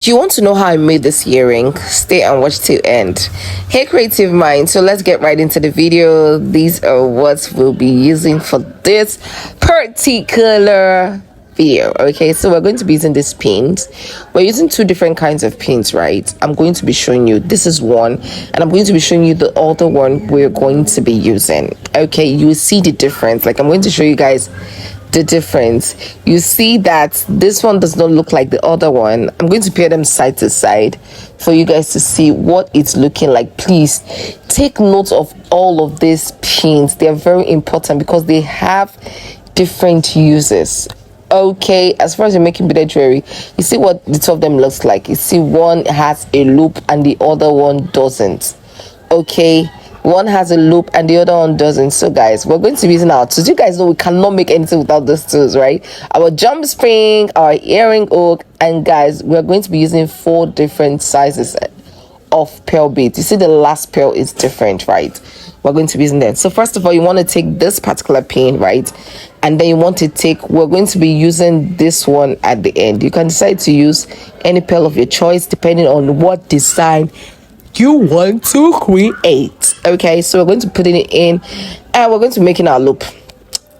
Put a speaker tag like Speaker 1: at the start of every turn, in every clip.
Speaker 1: Do you want to know how I made this earring? Stay and watch till end. Hey creative mind, so let's get right into the video. These are what we'll be using for this particular video. Okay, so we're going to be using these pins. We're using two different kinds of pins, right? I'm going to be showing you, this is one, and I'm going to be showing you the other one we're going to be using. Okay, you will see the difference. Like, I'm going to show you guys the difference. You see that this one does not look like the other one. I'm going to pair them side to side for you guys to see what it's looking like. Please take note of all of these pins. They're very important because they have different uses. Okay, as far as you're making beaded jewelry, you see what the two of them looks like. You see one has a loop and the other one doesn't. Okay, one has a loop and the other one doesn't. So guys, we're going to be using our tools. You guys know we cannot make anything without those tools, right? Our jump spring, our earring hook, and guys, we're going to be using 4 different sizes of pearl beads. You see the last pearl is different, right? We're going to be using that. So first of all, you want to take this particular pin, right? And then you want to take, we're going to be using this one at the end. You can decide to use any pearl of your choice depending on what design you want to create. Okay, so we're going to put it in and we're going to make it our loop.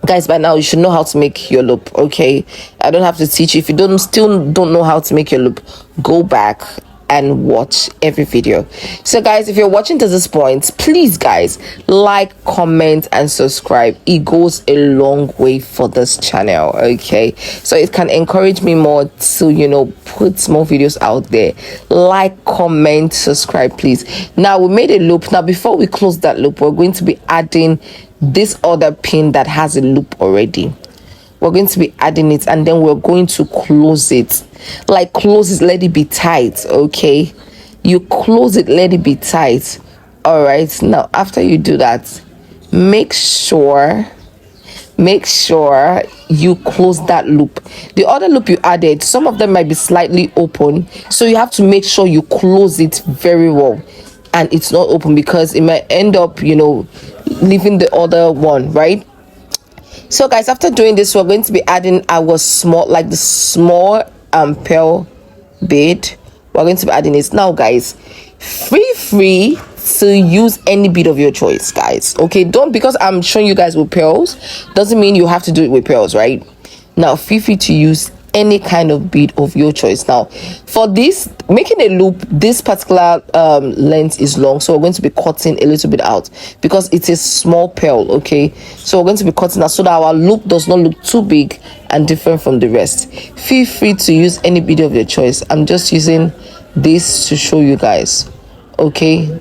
Speaker 1: Guys, by now you should know how to make your loop. Okay, I don't have to teach you. If you still don't know how to make your loop, go back and watch every video. So guys, if you're watching to this point, please guys, like, comment and subscribe. It goes a long way for this channel. Okay, so it can encourage me more to, you know, put more videos out there. Like, comment, subscribe, please. Now we made a loop. Now before we close that loop, we're going to be adding this other pin that has a loop already. We're going to be adding it and then we're going to close it. Like, close it, let it be tight. Okay, you close it, let it be tight. All right, now after you do that, make sure you close that loop. The other loop you added, some of them might be slightly open, so you have to make sure you close it very well and it's not open, because it might end up, you know, leaving the other one, right? So guys, after doing this, we're going to be adding our small, like the small pearl bead. We're going to be adding this now, guys. Feel free to use any bead of your choice, guys. Okay, don't, because I'm showing you guys with pearls doesn't mean you have to do it with pearls, right? Now feel free to use any kind of bead of your choice. Now for this, making a loop, this particular length is long, so we're going to be cutting a little bit out because it is small pearl. Okay, so we're going to be cutting out so that our loop does not look too big and different from the rest. Feel free to use any bead of your choice. I'm just using this to show you guys. Okay,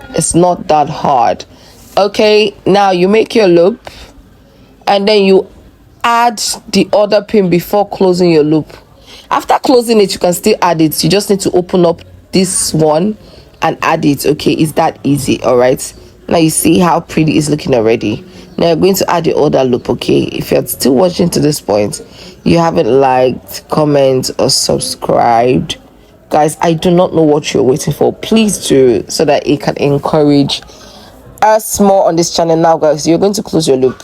Speaker 1: it's not that hard. Okay, now you make your loop and then you add the other pin before closing your loop. After closing it, you can still add it. You just need to open up this one and add it. Okay, it's that easy. All right, now you see how pretty it's looking already. Now you're going to add the other loop. Okay, if you're still watching to this point, you haven't liked, comment or subscribed, guys, I do not know what you're waiting for. Please do, so that it can encourage us more on this channel. Now guys, you're going to close your loop.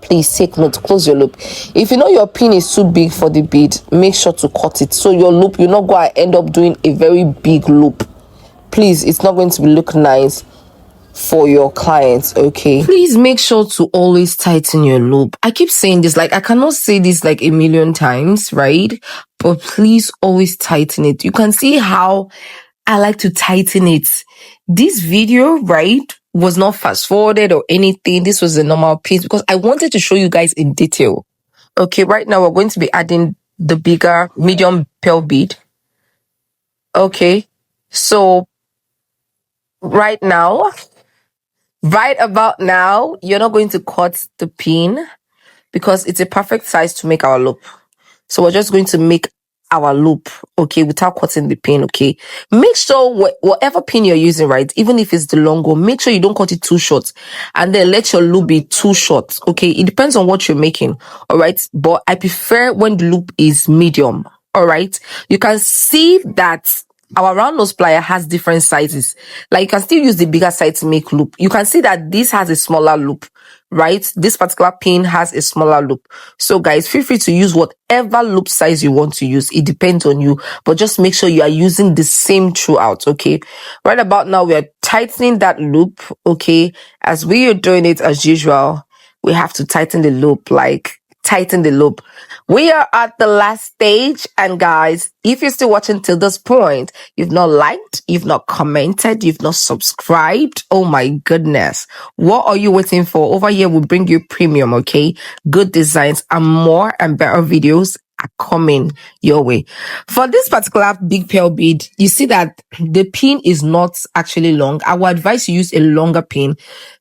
Speaker 1: Please take note, close your loop. If you know your pin is too big for the bead, make sure to cut it, so your loop, you're not going to end up doing a very big loop. Please, it's not going to look nice for your clients. Okay, please make sure to always tighten your loop. I keep saying this, like I cannot say this like a million times, right? But please always tighten it. You can see how I like to tighten it. This video, right, was not fast forwarded or anything. This was a normal piece because I wanted to show you guys in detail. Okay, right now we're going to be adding the bigger medium pearl bead. Okay, so right about now, you're not going to cut the pin because it's a perfect size to make our loop. So we're just going to make our loop, okay, without cutting the pin. Okay, make sure whatever pin you're using, right, even if it's the long one, make sure you don't cut it too short and then let your loop be too short. Okay, it depends on what you're making. All right, but I prefer when the loop is medium. All right, you can see that our round nose plier has different sizes. Like, you can still use the bigger size to make loop. You can see that this has a smaller loop, right? This particular pin has a smaller loop. So guys, feel free to use whatever loop size you want to use. It depends on you, but just make sure you are using the same throughout, okay? Right about now, we are tightening that loop, okay? As we are doing it as usual, we have to tighten the loop, tighten the loop. We are at the last stage, and guys, if you're still watching till this point, you've not liked, you've not commented, you've not subscribed, oh my goodness, what are you waiting for? Over here, we bring you premium, okay? Good designs and more and better videos are coming your way. For this particular big pearl bead, you see that the pin is not actually long. I would advise you use a longer pin,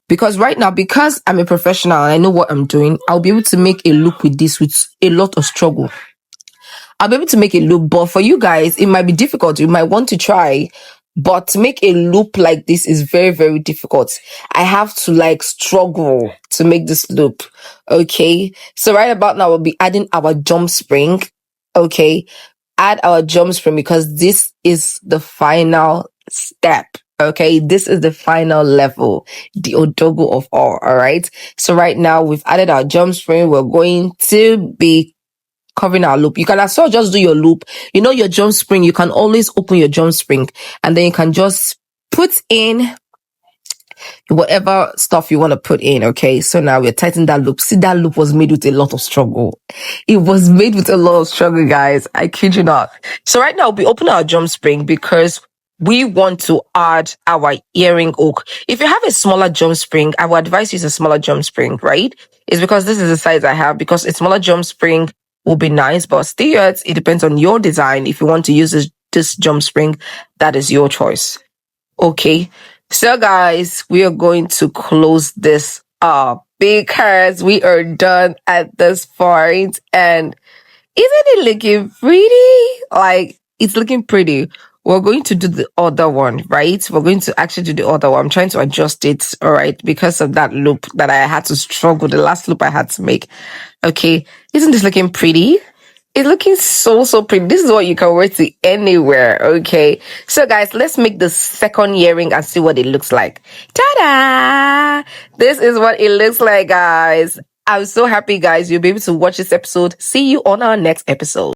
Speaker 1: because right now, because I'm a professional and I know what I'm doing, I'll be able to make a loop with this with a lot of struggle. I'll be able to make a loop, but for you guys, it might be difficult. You might want to try, but to make a loop like this is very, very difficult. I have to struggle to make this loop. Okay. So right about now, we'll be adding our jump spring. Okay. Add our jump spring because this is the final step. Okay, this is the final level, the odogo of all right? So right now, we've added our jump spring. We're going to be covering our loop. You can as well just do your loop. You know your jump spring, you can always open your jump spring and then you can just put in whatever stuff you want to put in, okay? So now we're tightening that loop. See, that loop was made with a lot of struggle. It was made with a lot of struggle, guys. I kid you not. So right now, we'll be opening our jump spring because we want to add our earring hook. If you have a smaller jump spring, I would advise you use a smaller jump spring, right? It's because this is the size I have, because a smaller jump spring will be nice, but still, it depends on your design. If you want to use this jump spring, that is your choice. Okay. So guys, we are going to close this up because we are done at this point. And isn't it looking pretty? It's looking pretty. We're going to do the other one, right? We're going to actually do the other one. I'm trying to adjust it, all right, because of that loop that I had to struggle, the last loop I had to make. Okay, isn't this looking pretty? It's looking so, so pretty. This is what you can wear to anywhere, okay? So, guys, let's make the second earring and see what it looks like. Ta-da! This is what it looks like, guys. I'm so happy, guys. You'll be able to watch this episode. See you on our next episode.